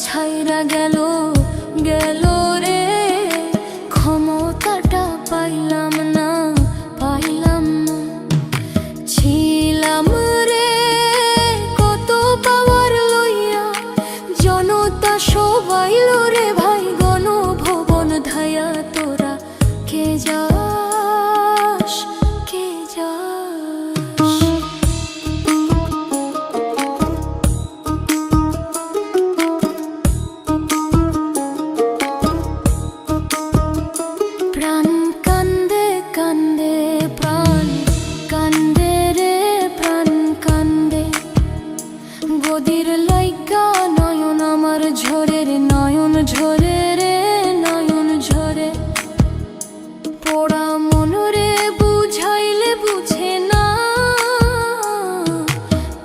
ছাইরা গেল গেল রে, ক্ষমতাটা পাইলাম না পাইলাম না। ছিলাম রে কত পাওয়ার লইয়া, জনতা সবাই রে ভাই গণভবন ধায়া। তোরা কে যাস কে যাস? প্রাণ কান্দে কান্দে প্রাণ কান্দে রে প্রাণ কান্দে, গদির লাইগা নয়ন আমার ঝরে রে নয়ন ঝরে রে নয়ন ঝরে। পোড়া মন রে বুঝাইলে বুঝে না,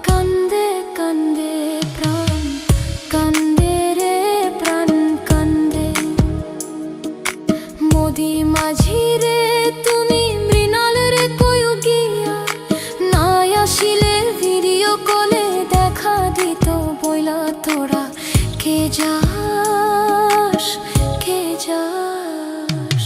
কান্দে কান্দে প্রাণ কান্দে রে প্রাণ কান্দে। মোদি মাঝি রে তুমি মৃণাল রে কইও গিয়া, নাই আসিলে ভিডিও কলে দেখা দিত বইলা। তোরা কে যাস কে যাস?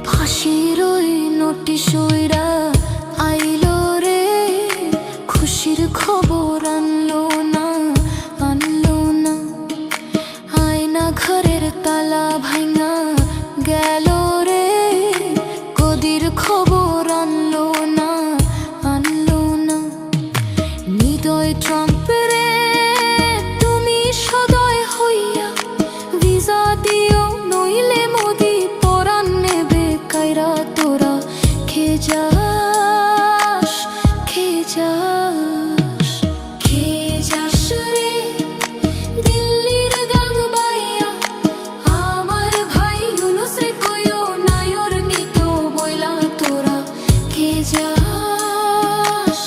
ফাঁসির ওই নোটিশ উইরা আইলো রে, খুশির খবর আনলো না আনলো না। আয়না ঘরের তালা ভাঙা গেল রে, গদির খবর আনলো না আনলো না। হৃদয় ট্রাম্পের তুমি সদয় হইয়া ভিসা দিও, নইলে মোদি পরাণ নেবে কাইরা। তোরা কে যাস কে যাস? কে যাস রে দিল্লির গান বাইয়া, আমার ভাই ইউনূস রে কইও নায়র নিত বইলা। তোরা কে যাস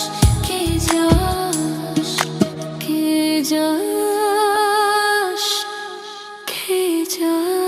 কে যাস কে যাস কে যাস?